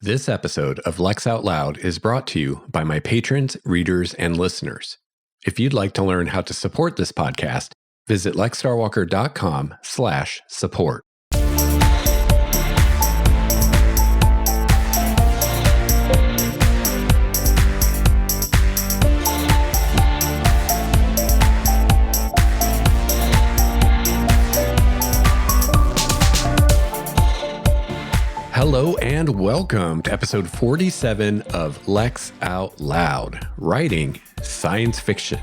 This episode of Lex Out Loud is brought to you by my patrons, readers, and listeners. If you'd like to learn how to support this podcast, visit lexstarwalker.com/support. Hello and welcome to episode 47 of Lex Out Loud, writing science fiction.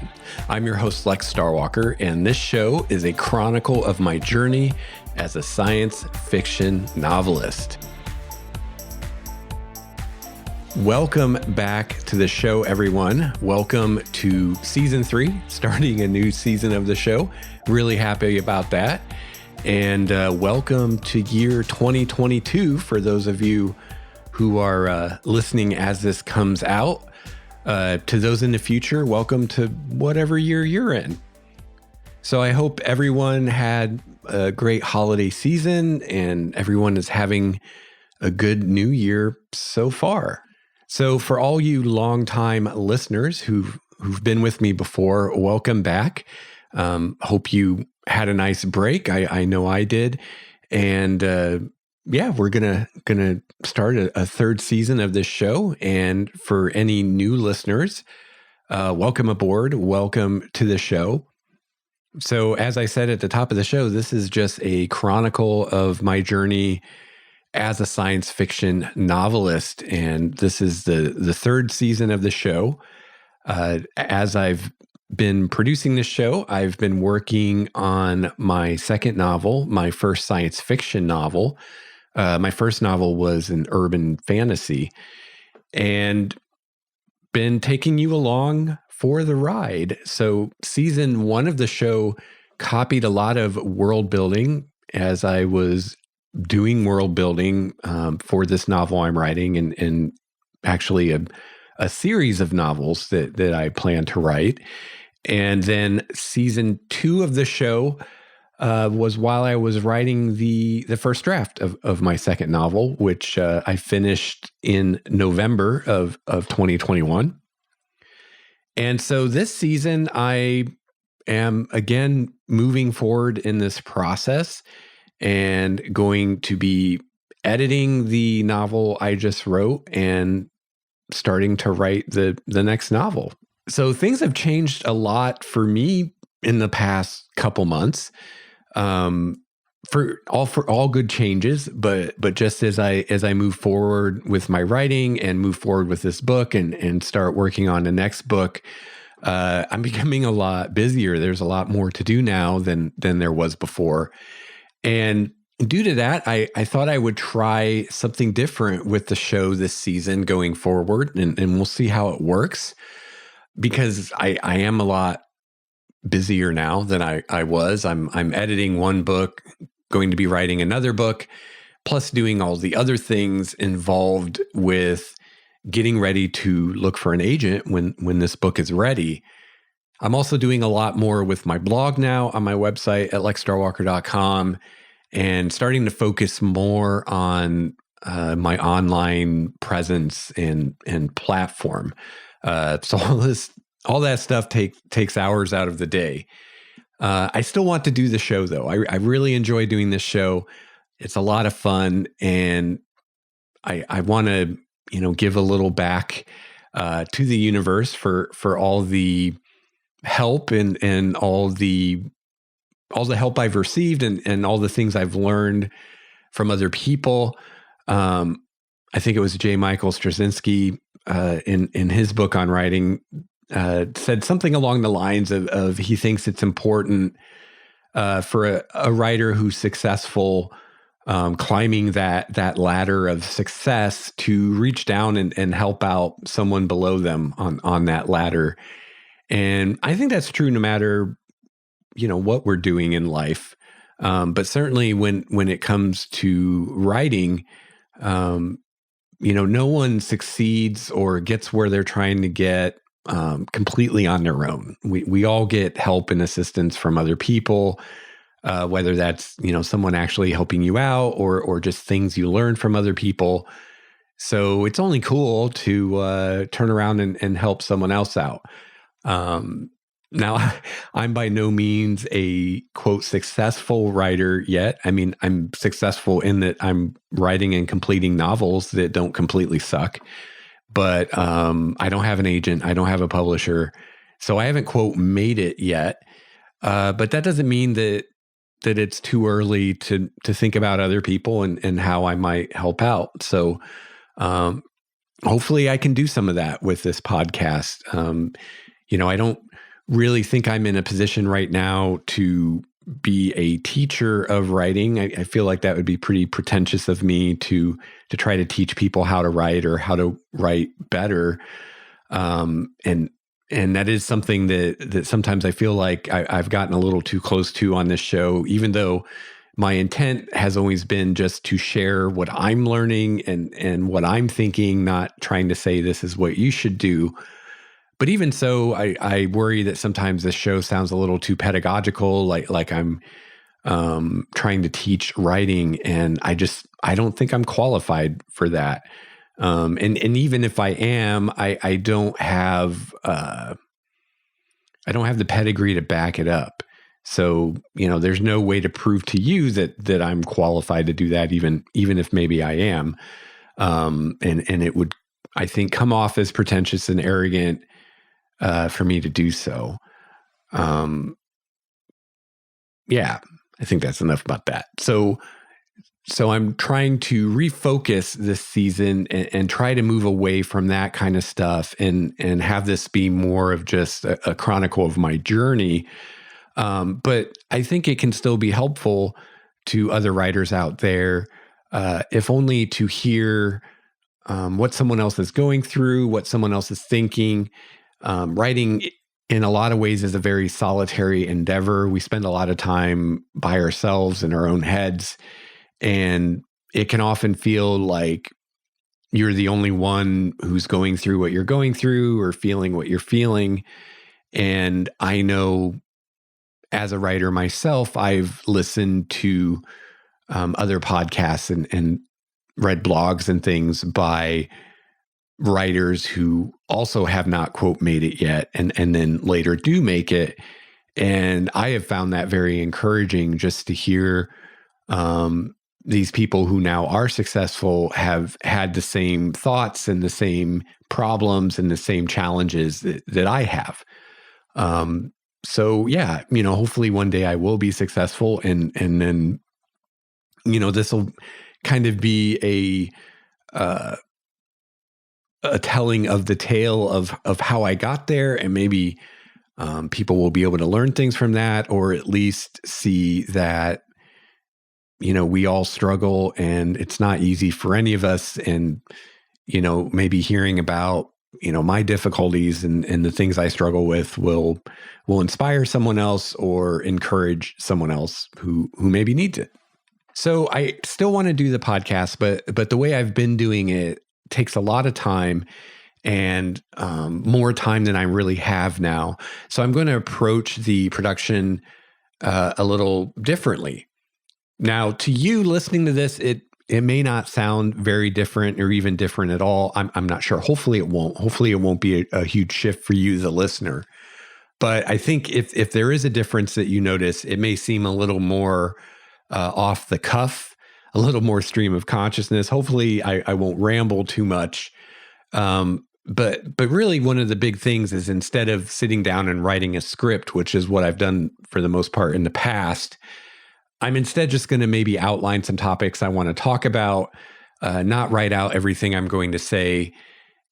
I'm your host, Lex Starwalker, and this show is a chronicle of my journey as a science fiction novelist. Welcome back to the show, everyone. Welcome to season 3, starting a new season of the show. Really happy about that. And welcome to year 2022 for those of you who are listening as this comes out. To those in the future, welcome to whatever year you're in. So I hope everyone had a great holiday season and everyone is having a good new year so far. So for all you longtime listeners who've been with me before, welcome back. Hope you had a nice break. I know I did. And we're gonna start a third season of this show. And for any new listeners, welcome aboard. Welcome to the show. So as I said at the top of the show, this is just a chronicle of my journey as a science fiction novelist. And this is the third season of the show. As I've been producing this show, I've been working on my second novel, my first science fiction novel. My first novel was an urban fantasy, and been taking you along for the ride. So season 1 of the show copied a lot of world building as I was doing world building for this novel I'm writing, and actually a series of novels that I plan to write. And then season 2 of the show was while I was writing the first draft of my second novel, which I finished in November of 2021. And so this season, I am again moving forward in this process and going to be editing the novel I just wrote and starting to write the next novel. So things have changed a lot for me in the past couple months, for all good changes. But just as I move forward with my writing and move forward with this book and start working on the next book, I'm becoming a lot busier. There's a lot more to do now than there was before, and due to that, I thought I would try something different with the show this season going forward, and we'll see how it works. Because I am a lot busier now than I was. I'm editing one book, going to be writing another book, plus doing all the other things involved with getting ready to look for an agent when this book is ready. I'm also doing a lot more with my blog now on my website at lexstarwalker.com, and starting to focus more on my online presence and platform. So all that stuff takes hours out of the day. I still want to do the show though. I really enjoy doing this show. It's a lot of fun, and I want to, give a little back to the universe for all the help and all the help I've received and all the things I've learned from other people. I think it was J. Michael Straczynski in his book on writing said something along the lines of he thinks it's important for a writer who's successful climbing that ladder of success to reach down and help out someone below them on that ladder. And I think that's true no matter what we're doing in life, but certainly when it comes to writing, no one succeeds or gets where they're trying to get completely on their own. We all get help and assistance from other people, whether that's, someone actually helping you out or just things you learn from other people. So it's only cool to turn around and help someone else out. Now, I'm by no means a quote successful writer yet. I mean, I'm successful in that I'm writing and completing novels that don't completely suck, but I don't have an agent. I don't have a publisher. So I haven't quote made it yet. But that doesn't mean that it's too early to think about other people and how I might help out. So um, hopefully I can do some of that with this podcast. I don't really think I'm in a position right now to be a teacher of writing. I feel like that would be pretty pretentious of me to try to teach people how to write or how to write better. And that is something that sometimes I feel like I've gotten a little too close to on this show, even though my intent has always been just to share what I'm learning and what I'm thinking, not trying to say this is what you should do. But even so, I worry that sometimes this show sounds a little too pedagogical, like I'm trying to teach writing, and I don't think I'm qualified for that. And even if I am, I don't have the pedigree to back it up. So, there's no way to prove to you that I'm qualified to do that, even if maybe I am. And it would, I think, come off as pretentious and arrogant for me to do so. Yeah, I think that's enough about that. So I'm trying to refocus this season and try to move away from that kind of stuff and have this be more of just a chronicle of my journey. But I think it can still be helpful to other writers out there, if only to hear what someone else is going through, what someone else is thinking. Writing in a lot of ways is a very solitary endeavor. We spend a lot of time by ourselves in our own heads. And it can often feel like you're the only one who's going through what you're going through or feeling what you're feeling. And I know as a writer myself, I've listened to other podcasts and read blogs and things by writers who also have not quote made it yet and then later do make it. And I have found that very encouraging just to hear these people who now are successful have had the same thoughts and the same problems and the same challenges that I have. So yeah, hopefully one day I will be successful and then, this will kind of be a telling of the tale of how I got there, and maybe people will be able to learn things from that, or at least see that we all struggle and it's not easy for any of us. And, maybe hearing about, my difficulties and the things I struggle with will inspire someone else or encourage someone else who maybe needs it. So I still want to do the podcast, but the way I've been doing it takes a lot of time and more time than I really have now. So I'm going to approach the production a little differently. Now, to you listening to this, it may not sound very different or even different at all. I'm not sure. Hopefully it won't. Hopefully it won't be a huge shift for you, the listener. But I think if there is a difference that you notice, it may seem a little more off the cuff, a little more stream of consciousness. Hopefully I won't ramble too much. But really one of the big things is, instead of sitting down and writing a script, which is what I've done for the most part in the past, I'm instead just going to maybe outline some topics I want to talk about, not write out everything I'm going to say.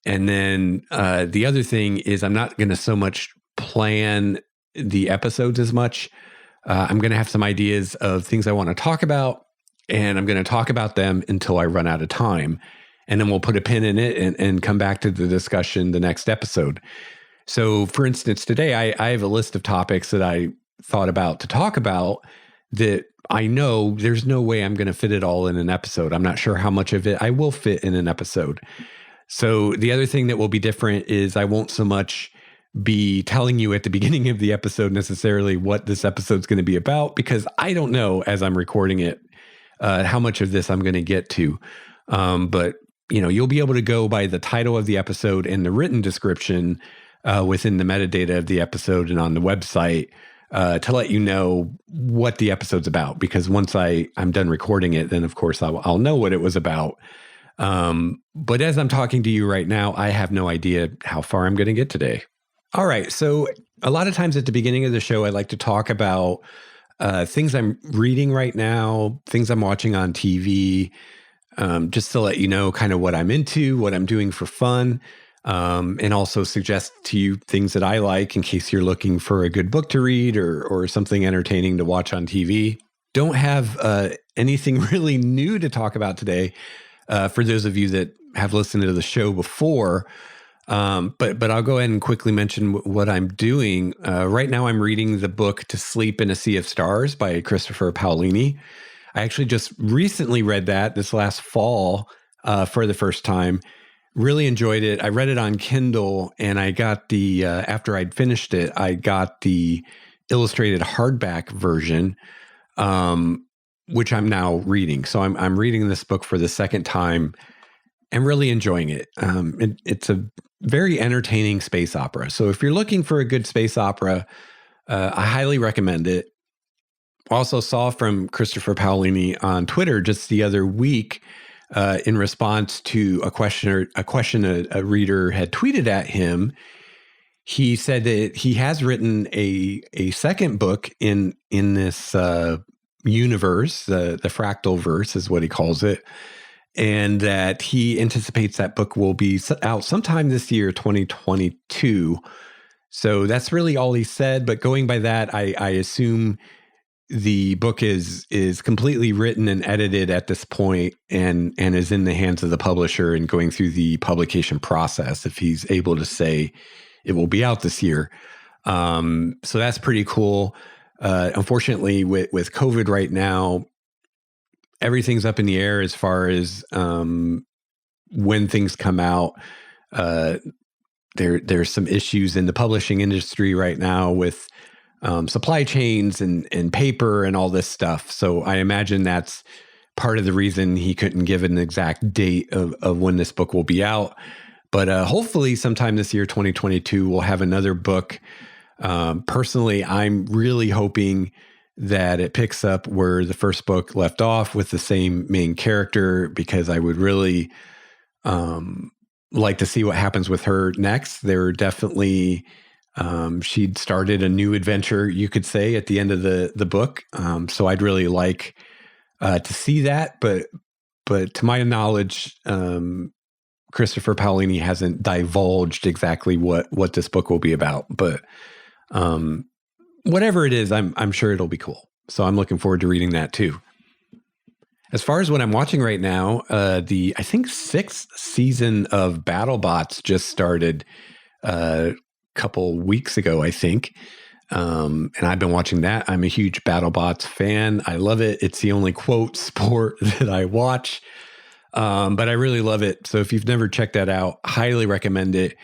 And then the other thing is, I'm not going to so much plan the episodes as much. I'm going to have some ideas of things I want to talk about, and I'm going to talk about them until I run out of time. And then we'll put a pin in it and come back to the discussion the next episode. So for instance, today I have a list of topics that I thought about to talk about that I know there's no way I'm going to fit it all in an episode. I'm not sure how much of it I will fit in an episode. So the other thing that will be different is I won't so much be telling you at the beginning of the episode necessarily what this episode's going to be about, because I don't know as I'm recording it how much of this I'm going to get to. But you'll be able to go by the title of the episode and the written description within the metadata of the episode and on the website to let you know what the episode's about. Because once I'm done recording it, then of course I'll know what it was about. But as I'm talking to you right now, I have no idea how far I'm going to get today. All right. So a lot of times at the beginning of the show, I like to talk about things I'm reading right now, things I'm watching on TV, just to let you know kind of what I'm into, what I'm doing for fun, and also suggest to you things that I like in case you're looking for a good book to read or something entertaining to watch on TV. Don't have anything really new to talk about today for those of you that have listened to the show before. But I'll go ahead and quickly mention what I'm doing. Right now, I'm reading the book To Sleep in a Sea of Stars by Christopher Paolini. I actually just recently read that this last fall for the first time. Really enjoyed it. I read it on Kindle, and I got the, after I'd finished it, I got the illustrated hardback version, which I'm now reading. So I'm reading this book for the second time and really enjoying it. It's a very entertaining space opera. So if you're looking for a good space opera, I highly recommend it. Also saw from Christopher Paolini on Twitter just the other week in response to a question a reader had tweeted at him. He said that he has written a second book in this universe, the fractal verse is what he calls it, and that he anticipates that book will be out sometime this year, 2022. So that's really all he said. But going by that, I assume the book is completely written and edited at this point and is in the hands of the publisher and going through the publication process if he's able to say it will be out this year. So that's pretty cool. Unfortunately, with COVID right now, everything's up in the air as far as when things come out. There's some issues in the publishing industry right now with supply chains and paper and all this stuff. So I imagine that's part of the reason he couldn't give an exact date of when this book will be out. But hopefully sometime this year, 2022, we'll have another book. Personally, I'm really hoping that it picks up where the first book left off with the same main character, because I would really like to see what happens with her next. There definitely, she'd started a new adventure, you could say, at the end of the book. So I'd really like to see that. But to my knowledge, Christopher Paolini hasn't divulged exactly what this book will be about. But whatever it is, I'm sure it'll be cool. So I'm looking forward to reading that too. As far as what I'm watching right now, I think 6th season of BattleBots just started a couple weeks ago, I think. And I've been watching that. I'm a huge BattleBots fan. I love it. It's the only quote sport that I watch. But I really love it. So if you've never checked that out, highly recommend it.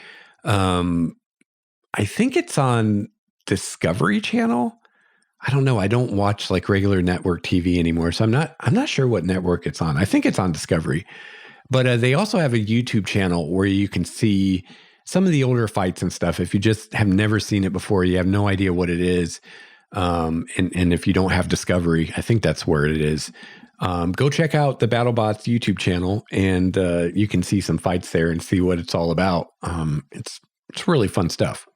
I think it's on Discovery Channel. I don't know. I don't watch like regular network TV anymore, so I'm not sure what network it's on. I think it's on Discovery. But they also have a YouTube channel where you can see some of the older fights and stuff. If you just have never seen it before, you have no idea what it is. And if you don't have Discovery, I think that's where it is. Go check out the BattleBots YouTube channel, and you can see some fights there and see what it's all about. It's really fun stuff.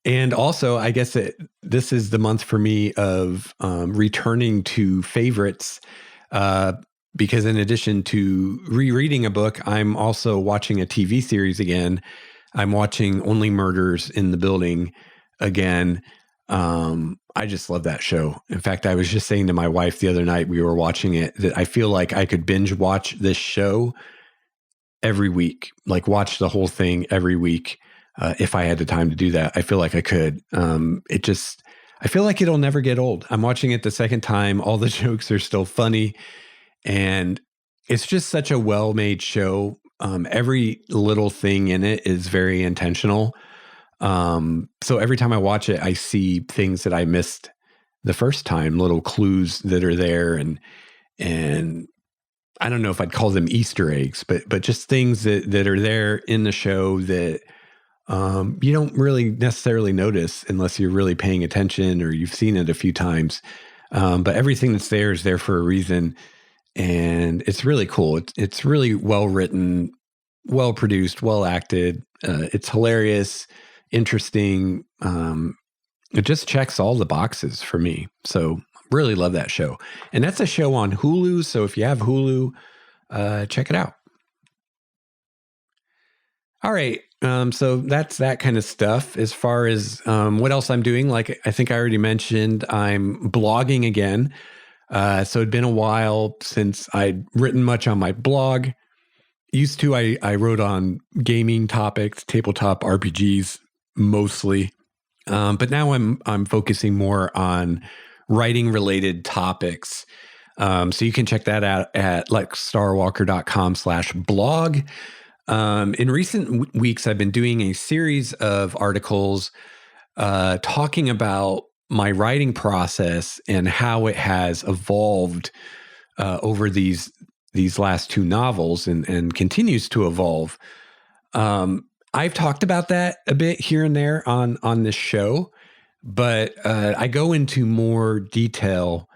And also, I guess this is the month for me of returning to favorites, because in addition to rereading a book, I'm also watching a TV series again. I'm watching Only Murders in the Building again. I just love that show. In fact, I was just saying to my wife the other night, we were watching it, that I feel like I could binge watch this show every week, like watch the whole thing every week. If I had the time to do that, I feel like I could. I feel like it'll never get old. I'm watching it the second time. All the jokes are still funny. And it's just such a well-made show. Every little thing in it is very intentional. So every time I watch it, I see things that I missed the first time, little clues that are there. And I don't know if I'd call them Easter eggs, but just things that are there in the show that you don't really necessarily notice unless you're really paying attention or you've seen it a few times. But everything that's there is there for a reason, and it's really cool. It's really well written, well produced, well acted. It's hilarious, interesting. It just checks all the boxes for me. So really love that show. And that's a show on Hulu. So if you have Hulu, check it out. All right. So that's that kind of stuff. As far as what else I'm doing, like I think I already mentioned, I'm blogging again. So it'd been a while since I'd written much on my blog. Used to, I wrote on gaming topics, tabletop RPGs mostly. But now I'm focusing more on writing related topics. So you can check that out at lexstarwalker.com/blog. In recent weeks, I've been doing a series of articles talking about my writing process and how it has evolved over these last two novels and continues to evolve. I've talked about that a bit here and there on this show, but I go into more detail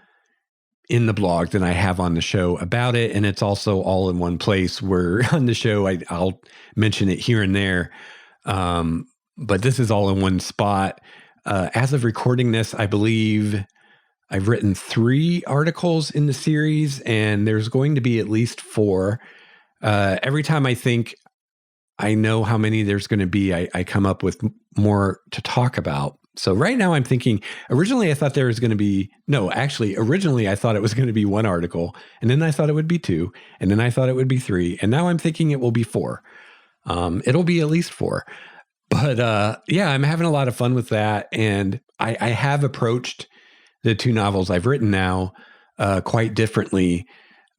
in the blog than I have on the show about it. And it's also all in one place where on the show, I'll mention it here and there. But this is all in one spot. As of recording this, I believe I've written 3 articles in the series, and there's going to be at least 4. Every time I think I know how many there's going to be, I come up with more to talk about. So right now I'm thinking, originally I thought there was going to be, originally I thought it was going to be 1 article, and then I thought it would be 2, and then I thought it would be 3, and now I'm thinking it will be 4. It'll be at least 4. But yeah, I'm having a lot of fun with that, and I have approached the 2 novels I've written now quite differently.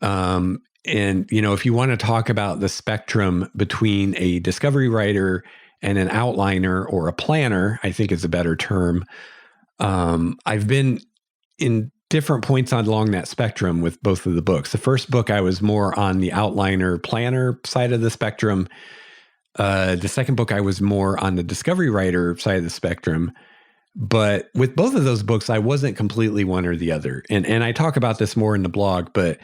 And, if you want to talk about the spectrum between a discovery writer and an outliner or a planner, I think is a better term. I've been in different points along that spectrum with both of the books. The first book, I was more on the outliner planner side of the spectrum. The second book, I was more on the discovery writer side of the spectrum. But with both of those books, I wasn't completely one or the other. And I talk about this more in the blog, but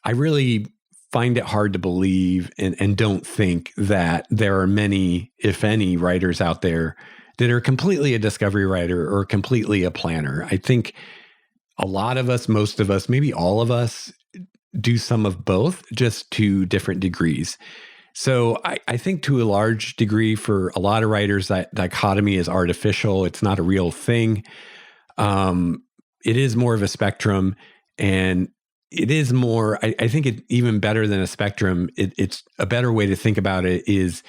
I really find it hard to believe and don't think that there are many, if any, writers out there that are completely a discovery writer or completely a planner. I think a lot of us, most of us, maybe all of us do some of both, just to different degrees. So I think to a large degree for a lot of writers, that dichotomy is artificial. It's not a real thing. It is more of a spectrum, and it is more, I think it even better than a spectrum. It's a better way to think about it is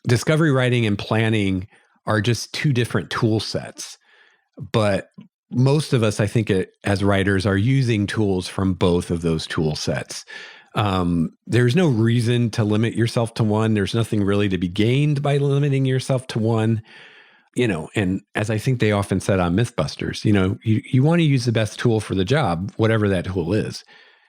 discovery writing and planning are just 2 different tool sets. But most of us, I think as writers, are using tools from both of those tool sets. There's no reason to limit yourself to one. There's nothing really to be gained by limiting yourself to one. And as I think they often said on Mythbusters, you want to use the best tool for the job, whatever that tool is.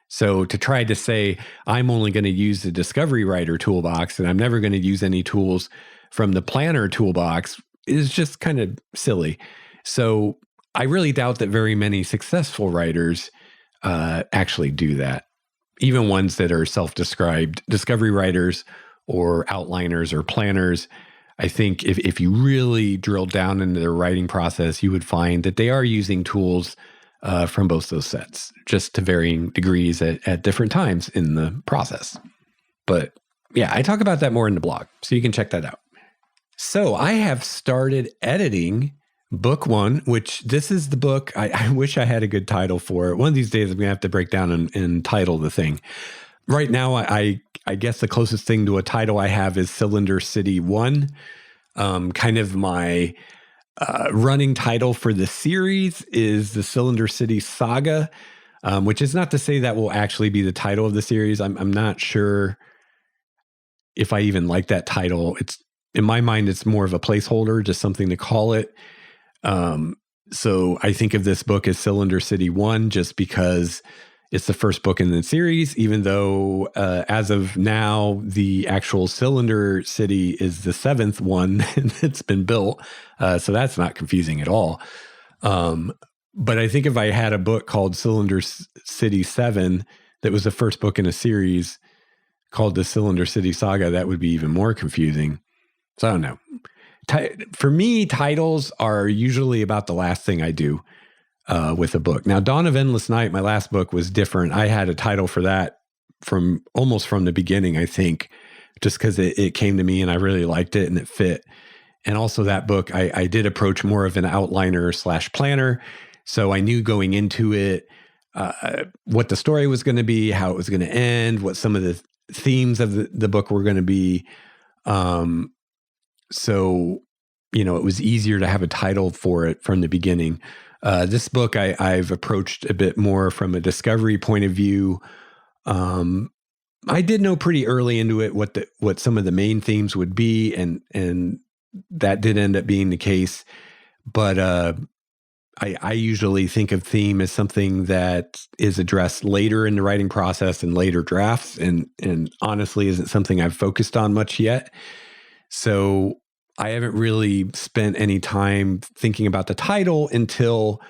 So to try to say, I'm only going to use the discovery writer toolbox and I'm never going to use any tools from the planner toolbox is just kind of silly. So I really doubt that very many successful writers actually do that. Even ones that are self-described discovery writers or outliners or planners, I think if you really drill down into their writing process, you would find that they are using tools from both those sets, just to varying degrees at different times in the process. But yeah, I talk about that more in the blog, so you can check that out. So I have started editing book 1, which this is the book. I wish I had a good title for it. One of these days, I'm going to have to break down and title the thing. Right now, I guess the closest thing to a title I have is Cylinder City 1. Kind of my running title for the series is the Cylinder City Saga, which is not to say that will actually be the title of the series. I'm not sure if I even like that title. It's, in my mind, it's more of a placeholder, just something to call it. So I think of this book as Cylinder City 1 just because It's the first book in the series, even though as of now, the actual Cylinder City is the 7th one that's been built. So that's not confusing at all. But I think if I had a book called Cylinder City 7 that was the first book in a series called the Cylinder City Saga, that would be even more confusing. So I don't know. For me, titles are usually about the last thing I do with a book. Now, Dawn of Endless Night, my last book, was different. I had a title for that from the beginning, I think, just because it came to me and I really liked it and it fit. And also that book, I did approach more of an outliner / planner. So I knew going into it what the story was going to be, how it was going to end, what some of the themes of the book were going to be. So, it was easier to have a title for it from the beginning. This book I've approached a bit more from a discovery point of view. I did know pretty early into it what some of the main themes would be, and that did end up being the case. But I usually think of theme as something that is addressed later in the writing process and later drafts, and honestly isn't something I've focused on much yet. So I haven't really spent any time thinking about the title until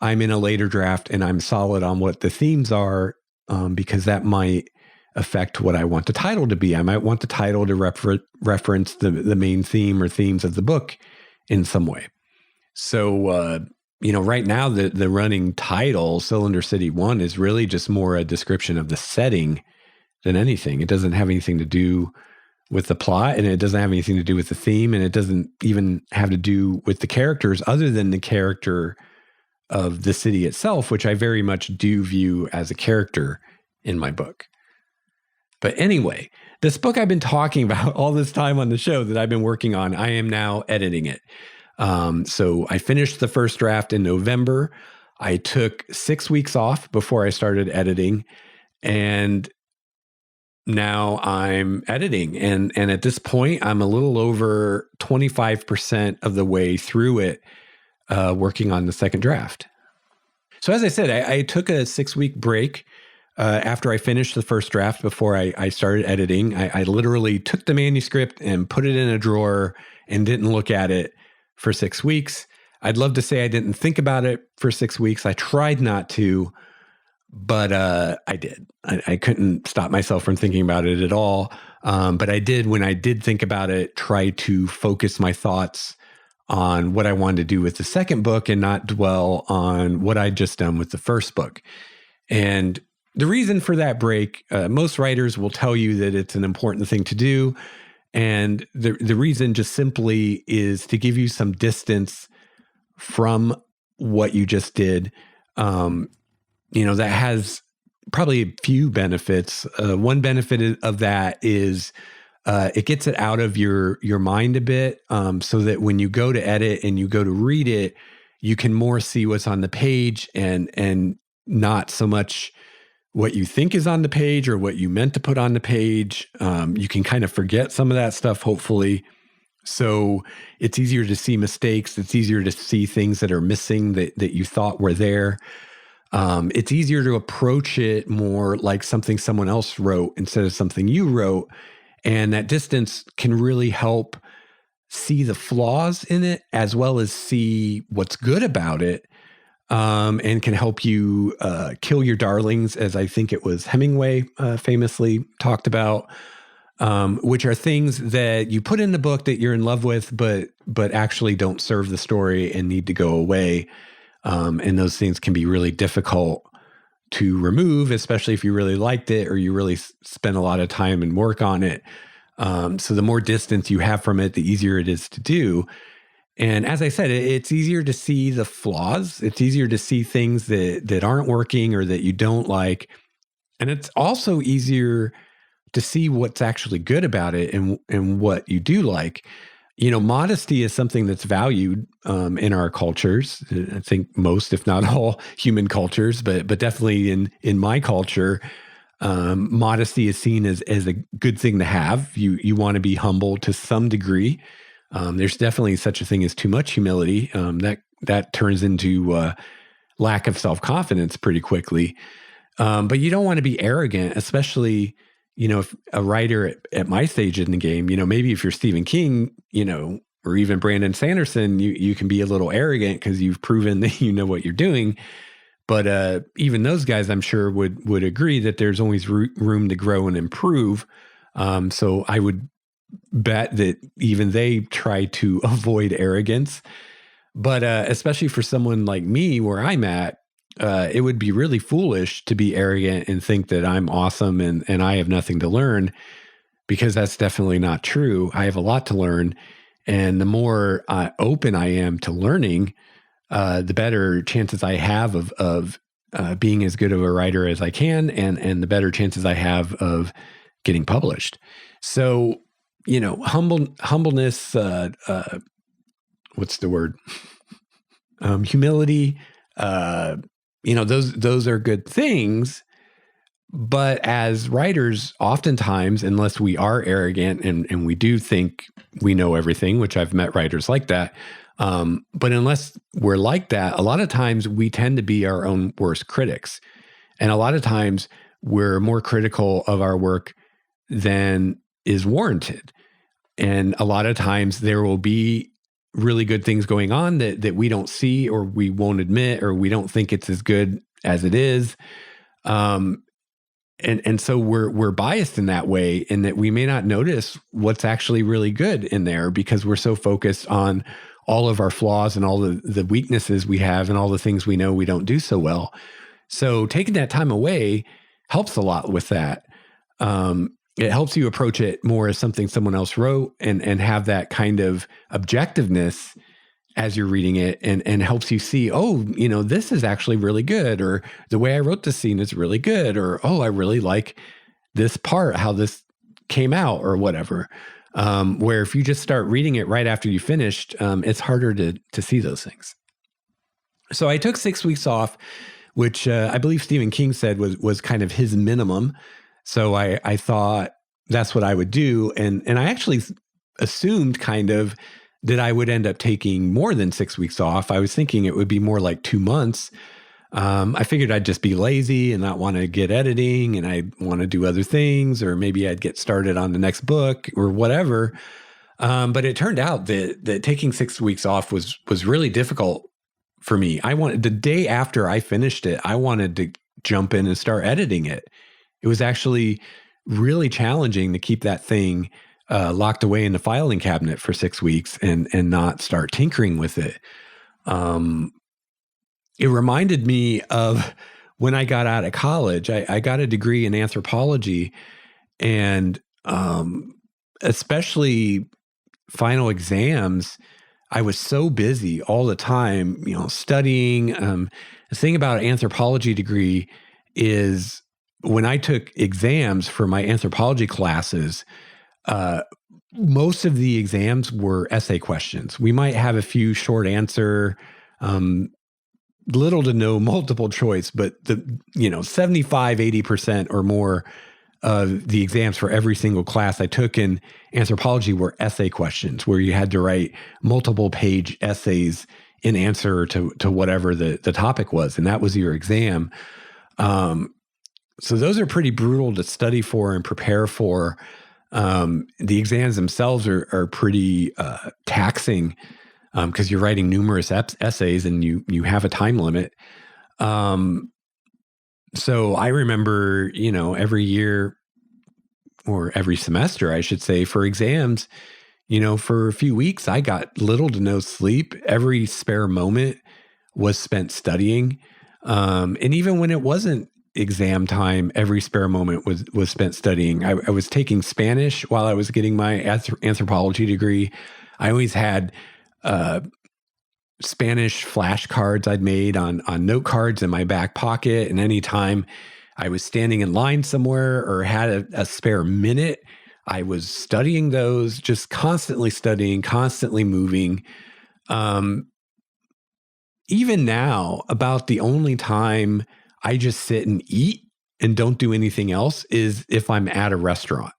I'm in a later draft and I'm solid on what the themes are, because that might affect what I want the title to be. I might want the title to reference the main theme or themes of the book in some way. So, right now the running title, Cylinder City 1, is really just more a description of the setting than anything. It doesn't have anything to do with the plot, and it doesn't have anything to do with the theme, and it doesn't even have to do with the characters other than the character of the city itself, which I very much do view as a character in my book. But anyway, this book I've been talking about all this time on the show that I've been working on, I am now editing it. So I finished the first draft in November. I took 6 weeks off before I started editing, and now I'm editing. And at this point, I'm a little over 25% of the way through it, working on the second draft. So as I said, I took a 6-week break after I finished the first draft before I started editing. I literally took the manuscript and put it in a drawer and didn't look at it for 6 weeks. I'd love to say I didn't think about it for 6 weeks. I tried not to, but I did. I couldn't stop myself from thinking about it at all. But I did, when I did think about it, try to focus my thoughts on what I wanted to do with the second book and not dwell on what I'd just done with the first book. And the reason for that break, most writers will tell you that it's an important thing to do. And the reason just simply is to give you some distance from what you just did. That has probably a few benefits. One benefit of that is it gets it out of your mind a bit, so that when you go to edit and you go to read it, you can more see what's on the page and not so much what you think is on the page or what you meant to put on the page. You can kind of forget some of that stuff, hopefully. So it's easier to see mistakes. It's easier to see things that are missing that you thought were there. It's easier to approach it more like something someone else wrote instead of something you wrote. And that distance can really help see the flaws in it as well as see what's good about it, and can help you kill your darlings, as I think it was Hemingway famously talked about, which are things that you put in the book that you're in love with, but actually don't serve the story and need to go away. And those things can be really difficult to remove, especially if you really liked it or you really spent a lot of time and work on it. So the more distance you have from it, the easier it is to do. And as I said, it's easier to see the flaws. It's easier to see things that aren't working or that you don't like. And it's also easier to see what's actually good about it and what you do like. Modesty is something that's valued in our cultures. I think most, if not all, human cultures, but definitely in my culture, modesty is seen as a good thing to have. You want to be humble to some degree. There's definitely such a thing as too much humility. That turns into lack of self-confidence pretty quickly. But you don't want to be arrogant, especially, if a writer at my stage in the game, maybe if you're Stephen King, or even Brandon Sanderson, you can be a little arrogant because you've proven that you know what you're doing. But even those guys, I'm sure, would agree that there's always room to grow and improve. So I would bet that even they try to avoid arrogance. But especially for someone like me, where I'm at, it would be really foolish to be arrogant and think that I'm awesome and I have nothing to learn, because that's definitely not true. I have a lot to learn. And the more open I am to learning, the better chances I have of being as good of a writer as I can, and the better chances I have of getting published. So, humbleness, what's the word? Humility, those are good things. But as writers, oftentimes, unless we are arrogant and we do think we know everything, which I've met writers like that, but unless we're like that, a lot of times we tend to be our own worst critics. And a lot of times we're more critical of our work than is warranted. And a lot of times there will be really good things going on that we don't see, or we won't admit, or we don't think it's as good as it is. And so we're biased in that way, in that we may not notice what's actually really good in there, because we're so focused on all of our flaws and all the weaknesses we have and all the things we know we don't do so well. So taking that time away helps a lot with that. It helps you approach it more as something someone else wrote, and have that kind of objectiveness as you're reading it, and helps you see, this is actually really good, or the way I wrote this scene is really good, or, I really like this part, how this came out, or whatever. Where if you just start reading it right after you finished, it's harder to see those things. So I took 6 weeks off, which I believe Stephen King said was kind of his minimum. So I thought that's what I would do. And I actually assumed kind of that I would end up taking more than 6 weeks off. I was thinking it would be more like 2 months. I figured I'd just be lazy and not want to get editing, and I'd want to do other things, or maybe I'd get started on the next book or whatever. But it turned out that taking 6 weeks off was really difficult for me. The day after I finished it, I wanted to jump in and start editing it. It was actually really challenging to keep that thing locked away in the filing cabinet for 6 weeks and not start tinkering with it. It reminded me of when I got out of college. I got a degree in anthropology, and especially final exams, I was so busy all the time, studying. The thing about an anthropology degree is, when I took exams for my anthropology classes, most of the exams were essay questions. We might have a few short answer, little to no multiple choice, but 75, 80% or more of the exams for every single class I took in anthropology were essay questions, where you had to write multiple page essays in answer to whatever the topic was. And that was your exam. So those are pretty brutal to study for and prepare for. The exams themselves are pretty taxing, because you're writing numerous essays and you have a time limit. So I remember, every year, or every semester, I should say, for exams, for a few weeks, I got little to no sleep. Every spare moment was spent studying. And even when it wasn't exam time, every spare moment was spent studying. I was taking Spanish while I was getting my anthropology degree. I always had Spanish flashcards I'd made on note cards in my back pocket. And anytime I was standing in line somewhere or had a spare minute, I was studying those, just constantly studying, constantly moving. Even now, about the only time I just sit and eat and don't do anything else is if I'm at a restaurant.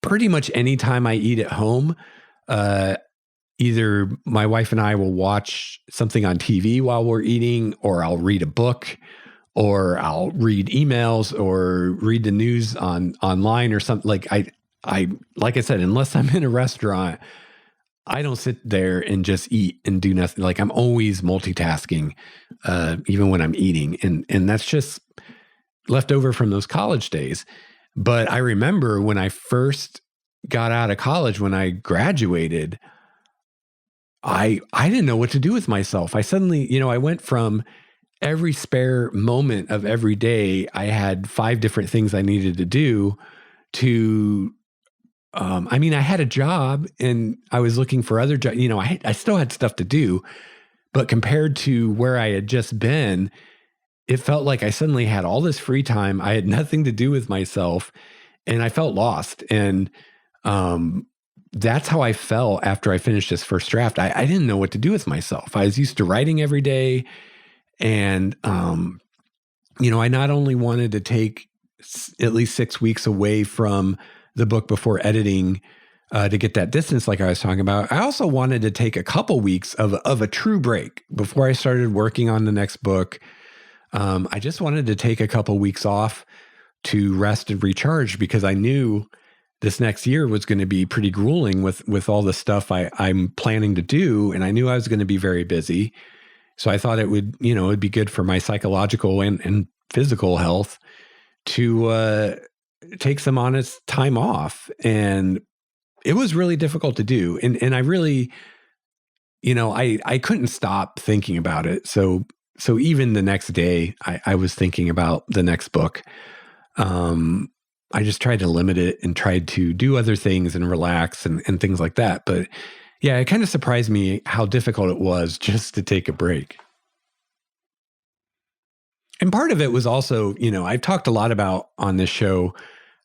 Pretty much any time I eat at home, either my wife and I will watch something on TV while we're eating, or I'll read a book, or I'll read emails or read the news online or something. Like like I said, unless I'm in a restaurant, I don't sit there and just eat and do nothing. Like I'm always multitasking, even when I'm eating. And that's just left over from those college days. But I remember when I first got out of college, when I graduated, I didn't know what to do with myself. I suddenly, I went from every spare moment of every day, I had 5 different things I needed to do to I had a job and I was looking for other jobs. I still had stuff to do, but compared to where I had just been, it felt like I suddenly had all this free time. I had nothing to do with myself and I felt lost. And that's how I felt after I finished this first draft. I didn't know what to do with myself. I was used to writing every day. And, I not only wanted to take at least 6 weeks away from the book before editing to get that distance like I was talking about, I also wanted to take a couple weeks of a true break before I started working on the next book. I just wanted to take a couple weeks off to rest and recharge because I knew this next year was going to be pretty grueling with all the stuff I'm planning to do. And I knew I was going to be very busy. So I thought it would, it'd be good for my psychological and physical health to take some honest time off. And it was really difficult to do. And I really, I couldn't stop thinking about it. So even the next day, I was thinking about the next book. I just tried to limit it and tried to do other things and relax and things like that. But yeah, it kind of surprised me how difficult it was just to take a break. And part of it was also, I've talked a lot about on this show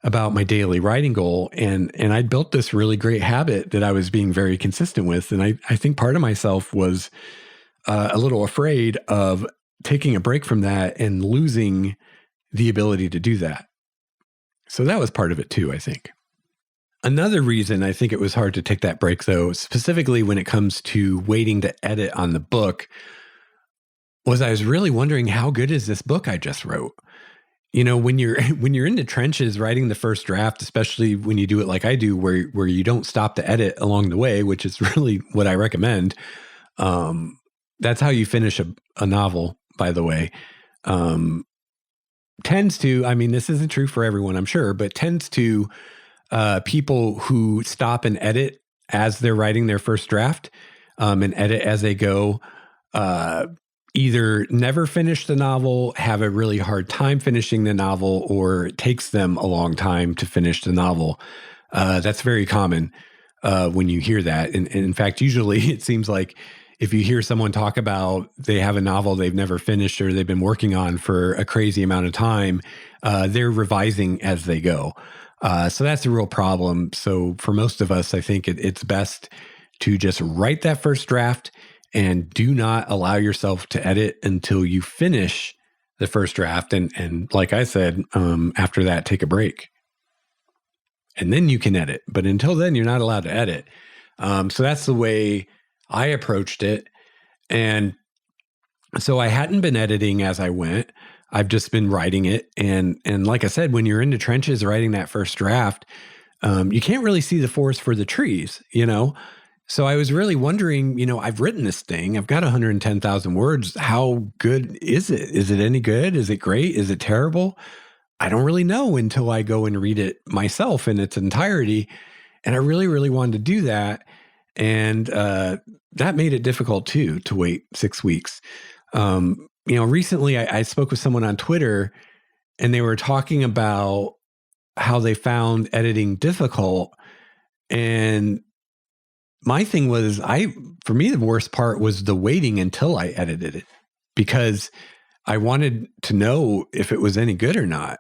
about my daily writing goal. And I'd built this really great habit that I was being very consistent with. And I think part of myself was a little afraid of taking a break from that and losing the ability to do that. So that was part of it too, I think. Another reason I think it was hard to take that break, though, specifically when it comes to waiting to edit on the book, was I was really wondering how good is this book I just wrote? When you're in the trenches writing the first draft, especially when you do it like I do, where you don't stop to edit along the way, which is really what I recommend. That's how you finish a novel, by the way. Tends to, this isn't true for everyone, I'm sure, but tends to people who stop and edit as they're writing their first draft and edit as they go, either never finish the novel, have a really hard time finishing the novel, or it takes them a long time to finish the novel. That's very common when you hear that. And in fact, usually it seems like if you hear someone talk about they have a novel they've never finished or they've been working on for a crazy amount of time, they're revising as they go. So that's a real problem. So for most of us, I think it's best to just write that first draft and do not allow yourself to edit until you finish the first draft. And like I said, after that, take a break. And then you can edit. But until then, you're not allowed to edit. So that's the way I approached it. And so I hadn't been editing as I went. I've just been writing it. And like I said, when you're in the trenches writing that first draft, you can't really see the forest for the trees, So I was really wondering, I've written this thing. I've got 110,000 words. How good is it? Is it any good? Is it great? Is it terrible? I don't really know until I go and read it myself in its entirety. And I really, really wanted to do that. And that made it difficult too, to wait 6 weeks. Recently I spoke with someone on Twitter and they were talking about how they found editing difficult. And my thing was, for me, the worst part was the waiting until I edited it, because I wanted to know if it was any good or not.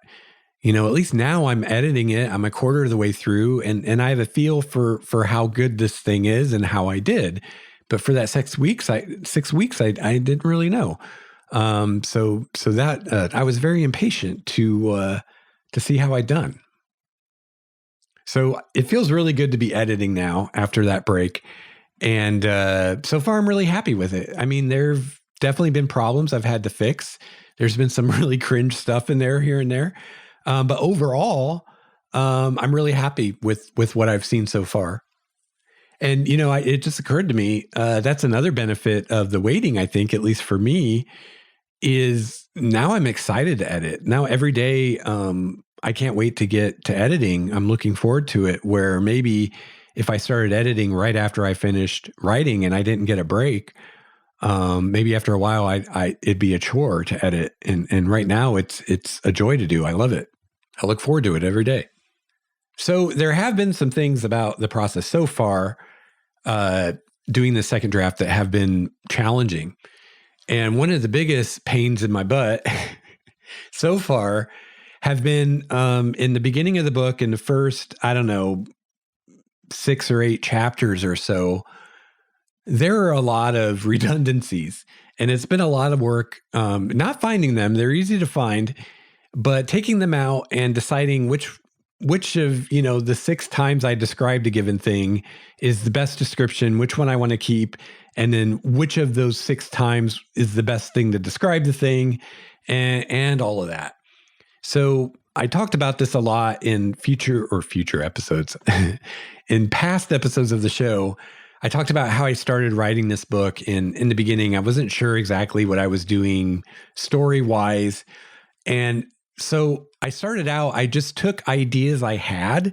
At least now I'm editing it. I'm a quarter of the way through and I have a feel for how good this thing is and how I did. But for that 6 weeks, I didn't really know. So that I was very impatient to see how I'd done. So it feels really good to be editing now after that break. And so far, I'm really happy with it. There've definitely been problems I've had to fix. There's been some really cringe stuff in there here and there. But overall, I'm really happy with what I've seen so far. And, it just occurred to me, that's another benefit of the waiting, I think, at least for me, is now I'm excited to edit. Now every day, I can't wait to get to editing. I'm looking forward to it, where maybe if I started editing right after I finished writing and I didn't get a break, maybe after a while it'd be a chore to edit. And right now it's a joy to do. I love it. I look forward to it every day. So there have been some things about the process so far, doing the second draft, that have been challenging. And one of the biggest pains in my butt so far have been in the beginning of the book, in the first, 6 or 8 chapters or so. There are a lot of redundancies, and it's been a lot of work not finding them. They're easy to find, but taking them out and deciding which of, the 6 times I described a given thing is the best description, which one I want to keep, and then which of those 6 times is the best thing to describe the thing, and all of that. So I talked about this a lot in future episodes. In past episodes of the show, I talked about how I started writing this book. In the beginning, I wasn't sure exactly what I was doing story-wise. And so I started out, I just took ideas I had,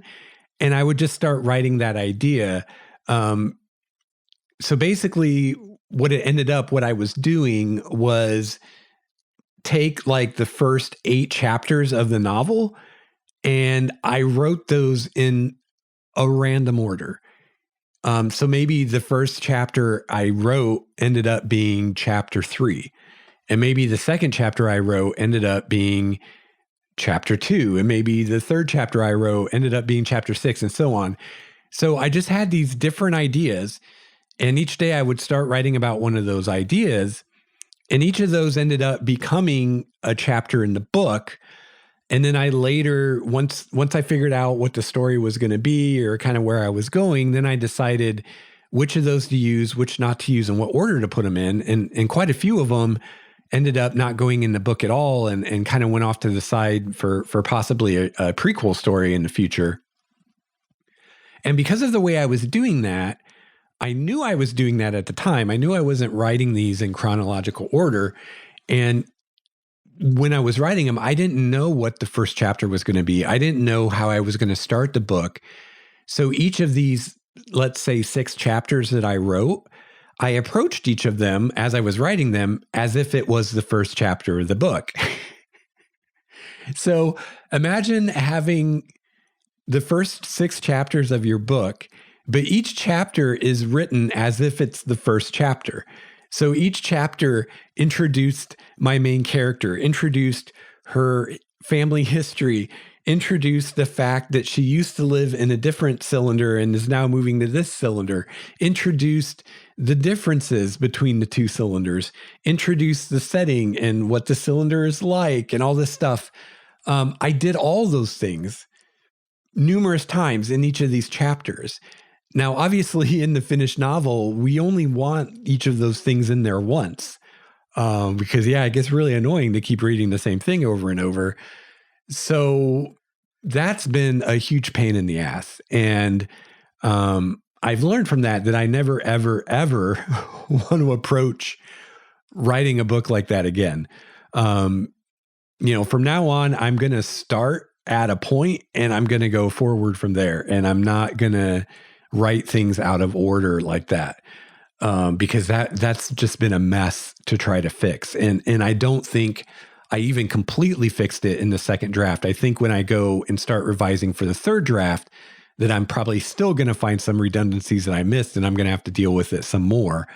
and I would just start writing that idea. So basically, what I was doing was take like the first 8 chapters of the novel, and I wrote those in a random order. So maybe the first chapter I wrote ended up being chapter 3. And maybe the second chapter I wrote ended up being chapter 2. And maybe the third chapter I wrote ended up being chapter 6, and so on. So I just had these different ideas. And each day I would start writing about one of those ideas. And each of those ended up becoming a chapter in the book. And then I later, once I figured out what the story was going to be, or kind of where I was going, then I decided which of those to use, which not to use, and what order to put them in. And quite a few of them ended up not going in the book at all, and kind of went off to the side for possibly a prequel story in the future. And because of the way I was doing that, I knew I was doing that at the time. I knew I wasn't writing these in chronological order. And when I was writing them, I didn't know what the first chapter was going to be. I didn't know how I was going to start the book. So each of these, let's say 6 chapters that I wrote, I approached each of them as I was writing them as if it was the first chapter of the book. So imagine having the first 6 chapters of your book, but each chapter is written as if it's the first chapter. So each chapter introduced my main character, introduced her family history, introduced the fact that she used to live in a different cylinder and is now moving to this cylinder, introduced the differences between the 2 cylinders, introduced the setting and what the cylinder is like, and all this stuff. I did all those things numerous times in each of these chapters. Now, obviously, in the finished novel, we only want each of those things in there once, because, it gets really annoying to keep reading the same thing over and over. So that's been a huge pain in the ass. And I've learned from that I never, ever, ever want to approach writing a book like that again. From now on, I'm going to start at a point and I'm going to go forward from there. And I'm not going to write things out of order like that, because that's just been a mess to try to fix. And I don't think I even completely fixed it in the second draft. I think when I go and start revising for the third draft, that I'm probably still going to find some redundancies that I missed, and I'm going to have to deal with it some more.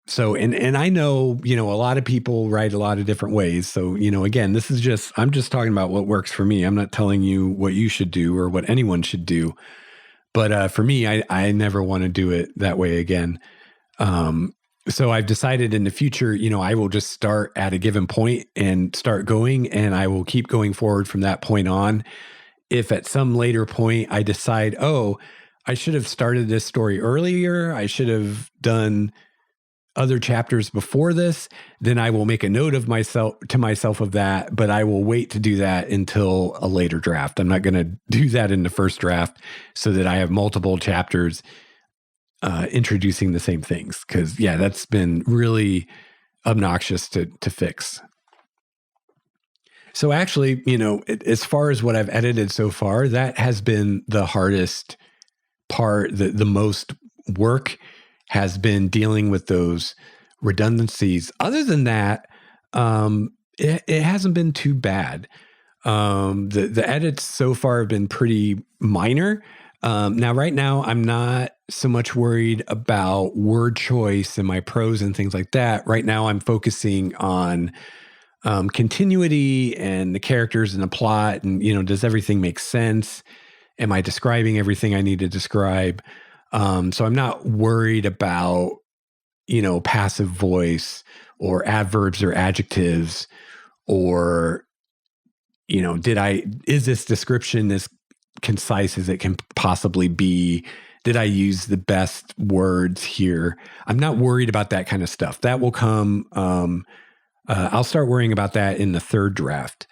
So, and I know, a lot of people write a lot of different ways. So, again, I'm just talking about what works for me. I'm not telling you what you should do or what anyone should do. But for me, I never want to do it that way again. So I've decided in the future, I will just start at a given point and start going, and I will keep going forward from that point on. If at some later point I decide, I should have started this story earlier, I should have done other chapters before this, then I will make a note of myself of that, but I will wait to do that until a later draft. I'm not going to do that in the first draft so that I have multiple chapters introducing the same things. Because, yeah, that's been really obnoxious to fix. So actually, as far as what I've edited so far, that has been the hardest part. The most work has been dealing with those redundancies. Other than that, it hasn't been too bad. The edits so far have been pretty minor. Now, right now, I'm not so much worried about word choice and my prose and things like that. Right now, I'm focusing on continuity and the characters and the plot, and does everything make sense? Am I describing everything I need to describe? So I'm not worried about passive voice or adverbs or adjectives, or is this description as concise as it can possibly be? Did I use the best words here? I'm not worried about that kind of stuff. That will come. I'll start worrying about that in the third draft.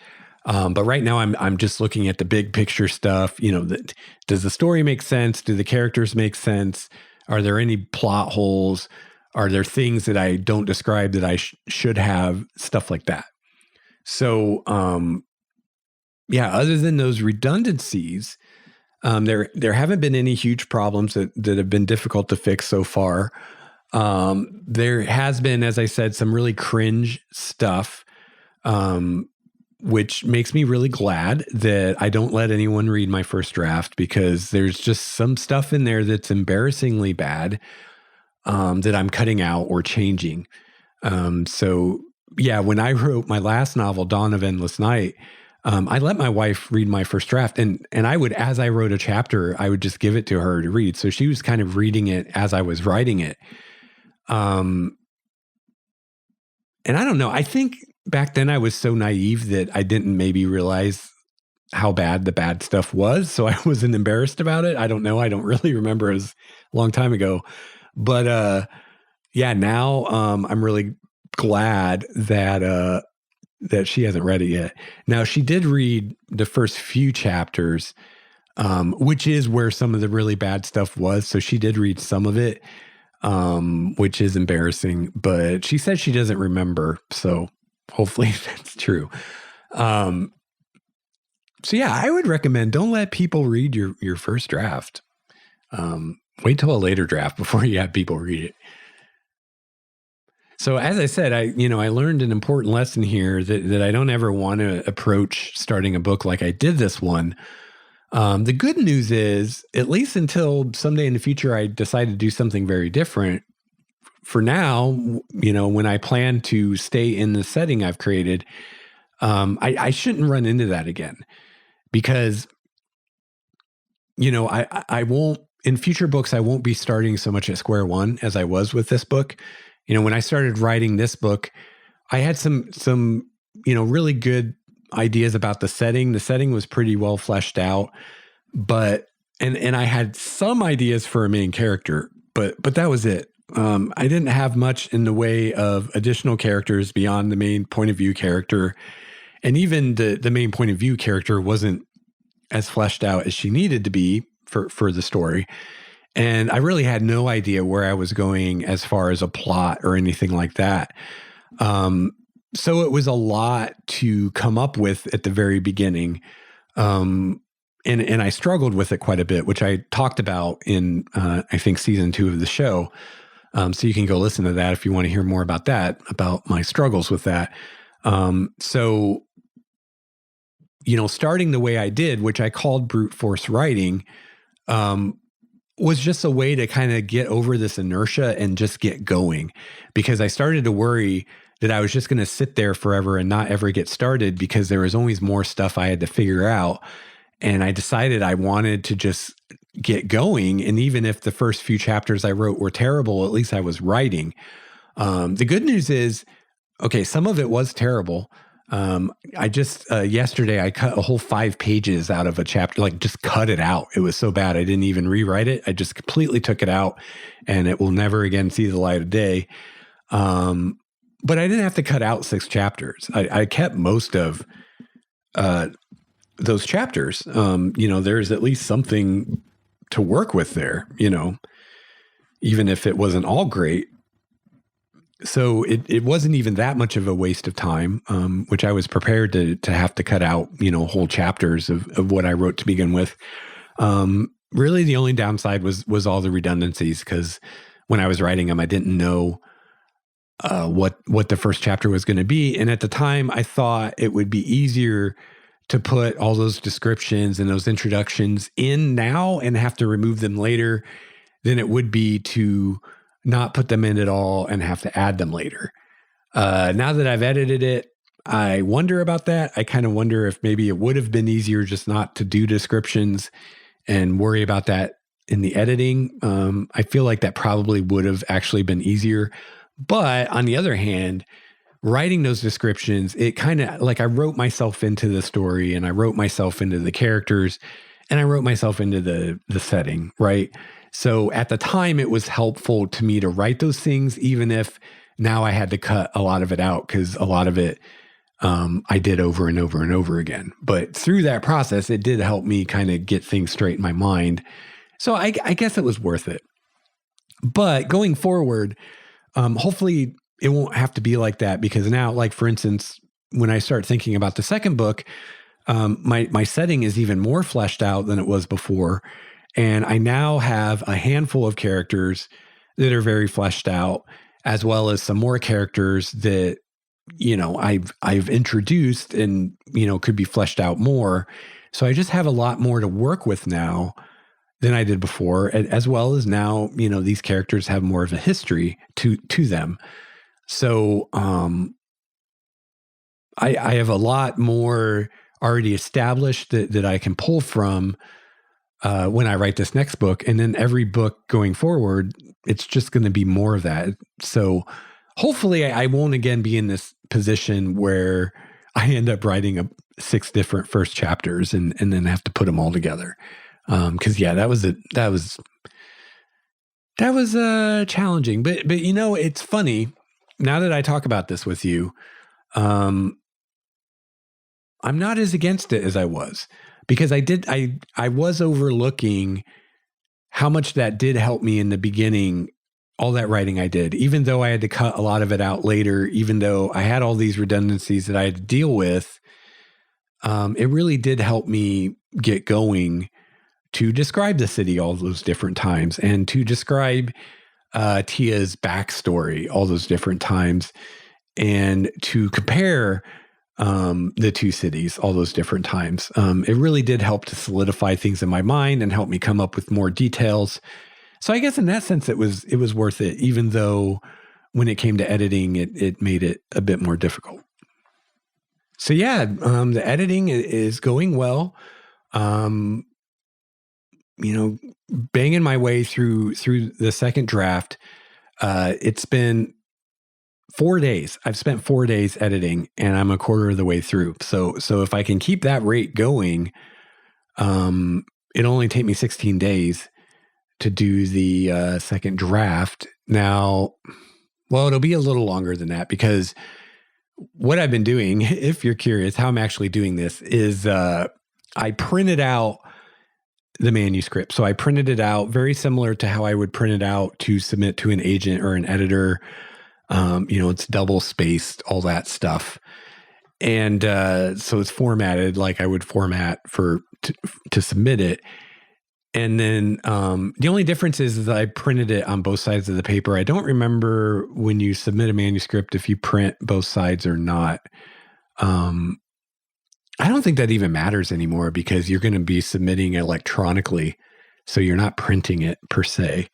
But right now I'm just looking at the big picture stuff. Does the story make sense? Do the characters make sense? Are there any plot holes? Are there things that I don't describe that I should have? Stuff like that. So, other than those redundancies, there haven't been any huge problems that have been difficult to fix so far. There has been, as I said, some really cringe stuff, which makes me really glad that I don't let anyone read my first draft, because there's just some stuff in there that's embarrassingly bad, that I'm cutting out or changing. So yeah, when I wrote my last novel, Dawn of Endless Night, I let my wife read my first draft, and I would, as I wrote a chapter, I would just give it to her to read. So she was kind of reading it as I was writing it. And I don't know, I think back then I was so naive that I didn't maybe realize how bad the bad stuff was. So I wasn't embarrassed about it. I don't know. I don't really remember. It was a long time ago. But now I'm really glad that she hasn't read it yet. Now, she did read the first few chapters, which is where some of the really bad stuff was. So she did read some of it, which is embarrassing, but she said she doesn't remember. So hopefully that's true. So yeah, I would recommend, don't let people read your first draft. Wait till a later draft before you have people read it. So as I said, I learned an important lesson here that I don't ever want to approach starting a book like I did this one. The good news is, at least until someday in the future I decide to do something very different, for now, when I plan to stay in the setting I've created, I shouldn't run into that again, because, I won't, in future books, I won't be starting so much at square one as I was with this book. When I started writing this book, I had some really good ideas about the setting. The setting was pretty well fleshed out, but and I had some ideas for a main character, but that was it. I didn't have much in the way of additional characters beyond the main point of view character, and even the main point of view character wasn't as fleshed out as she needed to be for the story. And I really had no idea where I was going as far as a plot or anything like that. So it was a lot to come up with at the very beginning. And I struggled with it quite a bit, which I talked about in, I think, season 2 of the show. So you can go listen to that if you want to hear more about that, about my struggles with that. So, starting the way I did, which I called brute force writing, was just a way to kind of get over this inertia and just get going, because I started to worry that I was just going to sit there forever and not ever get started, because there was always more stuff I had to figure out. And I decided I wanted to just get going. And even if the first few chapters I wrote were terrible, at least I was writing. The good news is, okay, some of it was terrible. I just, yesterday I cut a whole 5 pages out of a chapter, like just cut it out. It was so bad. I didn't even rewrite it. I just completely took it out, and it will never again see the light of day. But I didn't have to cut out 6 chapters. I kept most of those chapters. There's at least something to work with there, even if it wasn't all great. So it wasn't even that much of a waste of time, which I was prepared to have to cut out, whole chapters of what I wrote to begin with. Really, the only downside was all the redundancies, because when I was writing them, I didn't know what the first chapter was going to be. And at the time, I thought it would be easier to put all those descriptions and those introductions in now and have to remove them later than it would be to not put them in at all and have to add them later. Now that I've edited it, I wonder about that. I kind of wonder if maybe it would have been easier just not to do descriptions and worry about that in the editing. I feel like that probably would have actually been easier. But on the other hand, writing those descriptions, it kind of like I wrote myself into the story, and I wrote myself into the characters, and I wrote myself into the setting, right? So at the time, it was helpful to me to write those things, even if now I had to cut a lot of it out, because a lot of it I did over and over and over again. But through that process, it did help me kind of get things straight in my mind. So I guess it was worth it. But going forward, hopefully it won't have to be like that, because now, like for instance, when I start thinking about the second book, my setting is even more fleshed out than it was before. And I now have a handful of characters that are very fleshed out, as well as some more characters that, I've introduced and, could be fleshed out more. So I just have a lot more to work with now than I did before, as well as now, these characters have more of a history to them. So I have a lot more already established that I can pull from when I write this next book. And then every book going forward, it's just going to be more of that. So hopefully I won't again be in this position where I end up writing 6 different first chapters and then have to put them all together. Cause yeah, that was challenging, but it's funny now that I talk about this with you. I'm not as against it as I was, because I was overlooking how much that did help me in the beginning, all that writing I did, even though I had to cut a lot of it out later, even though I had all these redundancies that I had to deal with. It really did help me get going to describe the city all those different times, and to describe Tia's backstory all those different times, and to compare the 2 cities all those different times. It really did help to solidify things in my mind and help me come up with more details. So I guess in that sense, it was worth it, even though when it came to editing, it made it a bit more difficult. So yeah, the editing is going well. Banging my way through the second draft. It's been 4 days. I've spent 4 days editing, and I'm a quarter of the way through. So if I can keep that rate going, it'll only take me 16 days to do the second draft. Now, well, it'll be a little longer than that, because what I've been doing, if you're curious how I'm actually doing this, is I printed out the manuscript. So I printed it out very similar to how I would print it out to submit to an agent or an editor. It's double spaced, all that stuff. And so it's formatted like I would format to submit it. And then the only difference is that I printed it on both sides of the paper. I don't remember when you submit a manuscript if you print both sides or not. I don't think that even matters anymore, because you're going to be submitting electronically, so you're not printing it per se.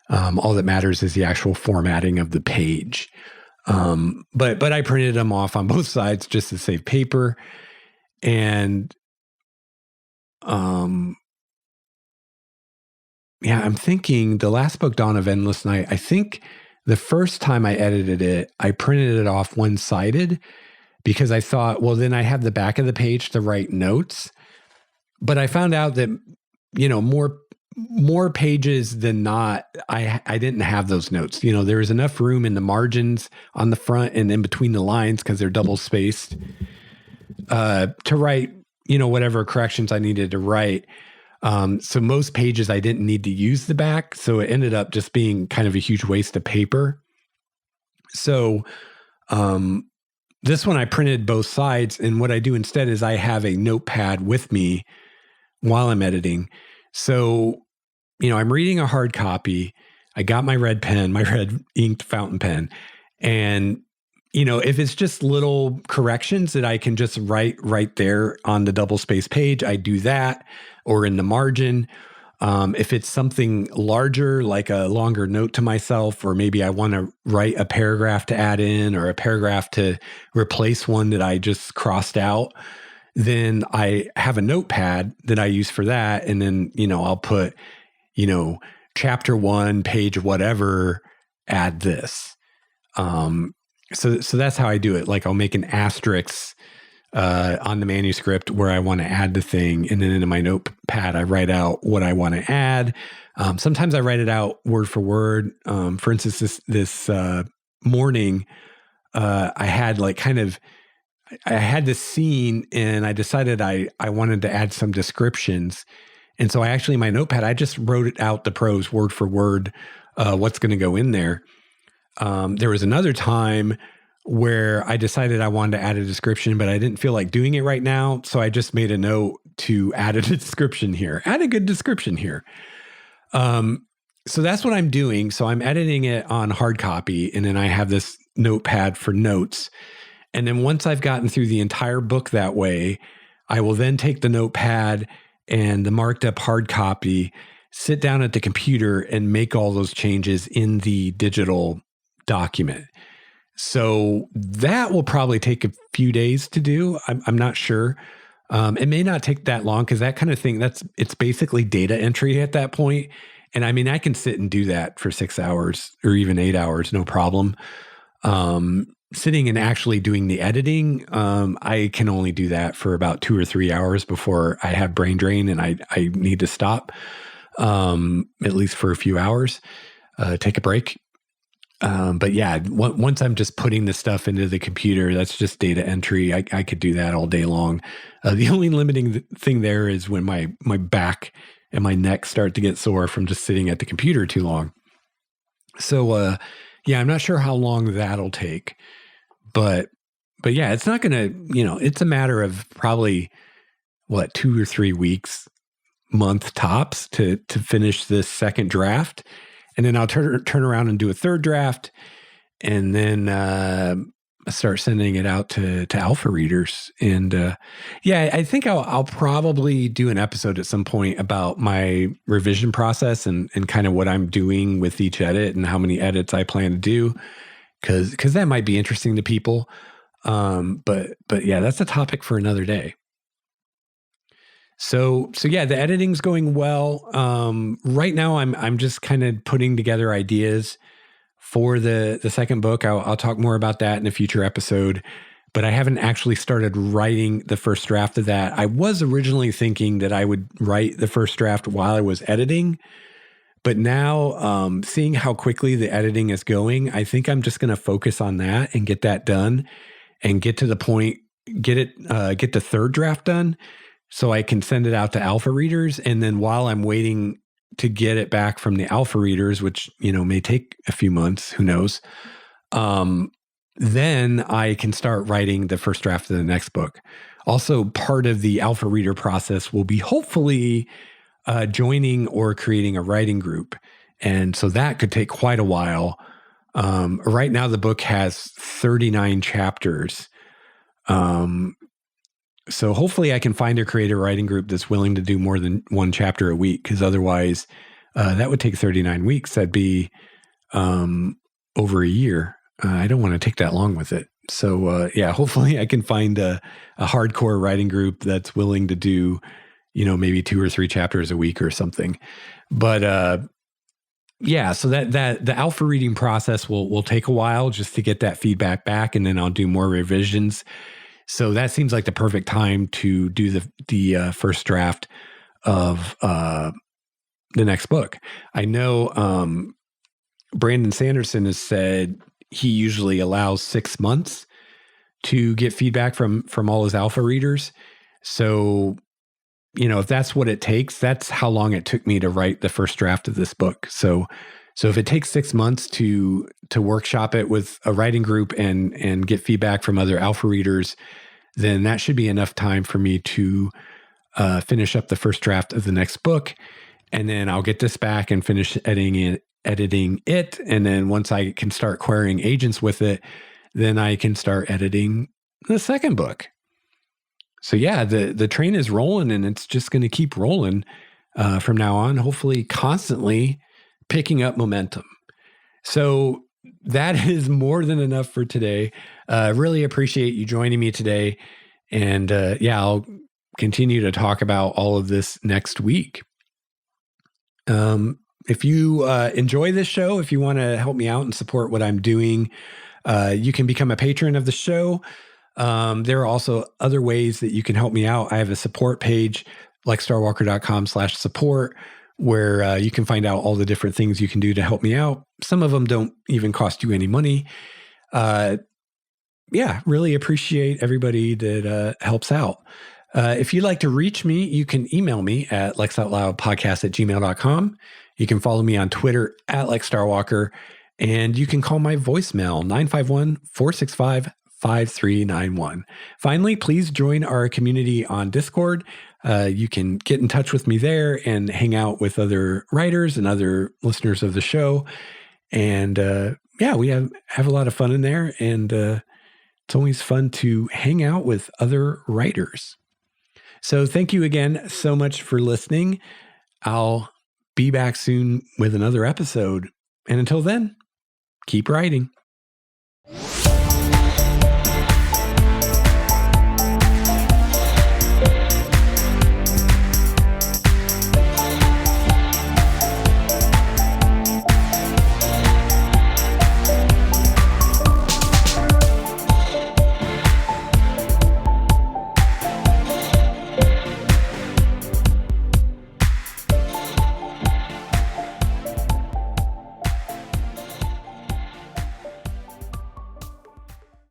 All that matters is the actual formatting of the page. But I printed them off on both sides just to save paper. And yeah, I'm thinking the last book, Dawn of Endless Night, I think the first time I edited it, I printed it off one-sided, because I thought, well, then I have the back of the page to write notes. But I found out that, more pages than not, I didn't have those notes. There was enough room in the margins on the front and in between the lines because they're double spaced to write, whatever corrections I needed to write. So most pages I didn't need to use the back. So it ended up just being kind of a huge waste of paper. So this one I printed both sides. And what I do instead is I have a notepad with me while I'm editing. So, I'm reading a hard copy. I got my red pen, my red inked fountain pen. And, if it's just little corrections that I can just write right there on the double space page, I do that, or in the margin. If it's something larger, like a longer note to myself, or maybe I want to write a paragraph to add in or a paragraph to replace one that I just crossed out, then I have a notepad that I use for that. And then, I'll put, chapter 1, page whatever, add this. So that's how I do it. Like I'll make an asterisk on the manuscript where I want to add the thing. And then in my notepad, I write out what I want to add. Sometimes I write it out word for word. For instance, this morning, I had I had this scene and I decided I wanted to add some descriptions. And so in my notepad, I just wrote it out the prose word for word, what's going to go in there. There was another time where I decided I wanted to add a description, but I didn't feel like doing it right now. So I just made a note to add a description here, add a good description here. So that's what I'm doing. So I'm editing it on hard copy, and then I have this notepad for notes. And then once I've gotten through the entire book that way, I will then take the notepad and the marked up hard copy, sit down at the computer and make all those changes in the digital document. So that will probably take a few days to do. I'm not sure. It may not take that long because that kind of thing, it's basically data entry at that point. And I can sit and do that for 6 hours or even 8 hours, no problem. Sitting and actually doing the editing, I can only do that for about 2 or 3 hours before I have brain drain and I need to stop, at least for a few hours, take a break. But yeah, once I'm just putting the stuff into the computer, that's just data entry. I could do that all day long. The only limiting thing there is when my back and my neck start to get sore from just sitting at the computer too long. So, yeah, I'm not sure how long that'll take, but yeah, it's not going to, it's a matter of probably 2 or 3 weeks, month tops to finish this second draft. And then I'll turn around and do a third draft, and then start sending it out to alpha readers. And yeah, I think I'll probably do an episode at some point about my revision process and kind of what I'm doing with each edit and how many edits I plan to do, because that might be interesting to people. But yeah, that's a topic for another day. So yeah, the editing's going well. Right now I'm just kind of putting together ideas for the second book. I'll talk more about that in a future episode, but I haven't actually started writing the first draft of that. I was originally thinking that I would write the first draft while I was editing, but now, seeing how quickly the editing is going, I think I'm just going to focus on that and get that done and get to the point, get the third draft done, so I can send it out to alpha readers. And then while I'm waiting to get it back from the alpha readers, which, may take a few months, who knows, then I can start writing the first draft of the next book. Also, part of the alpha reader process will be hopefully joining or creating a writing group. And so that could take quite a while. Right now, the book has 39 chapters. So hopefully I can find or create a writing group that's willing to do more than one chapter a week, because otherwise that would take 39 weeks. That'd be over a year. I don't want to take that long with it. So yeah, hopefully I can find a hardcore writing group that's willing to do, maybe 2 or 3 chapters a week or something. But yeah, so that the alpha reading process will take a while just to get that feedback back, and then I'll do more revisions. So that seems like the perfect time to do the first draft of the next book. I know Brandon Sanderson has said he usually allows 6 months to get feedback from all his alpha readers. So, if that's what it takes, that's how long it took me to write the first draft of this book. So if it takes 6 months to workshop it with a writing group and get feedback from other alpha readers, then that should be enough time for me to finish up the first draft of the next book. And then I'll get this back and finish editing it. And then once I can start querying agents with it, then I can start editing the second book. So yeah, the train is rolling, and it's just going to keep rolling from now on, hopefully constantly picking up momentum. So that is more than enough for today. Really appreciate you joining me today. And I'll continue to talk about all of this next week. If you enjoy this show, if you want to help me out and support what I'm doing, you can become a patron of the show. There are also other ways that you can help me out. I have a support page, likestarwalker.com/support, where you can find out all the different things you can do to help me out. Some of them don't even cost you any money. Really appreciate everybody that helps out. If you'd like to reach me, you can email me at lexoutloudpodcast@gmail.com. You can follow me on Twitter at LexStarWalker, and you can call my voicemail 951-465-5391. Finally, please join our community on Discord. You can get in touch with me there and hang out with other writers and other listeners of the show. And we have a lot of fun in there, and it's always fun to hang out with other writers. So thank you again so much for listening. I'll be back soon with another episode. And until then, keep writing.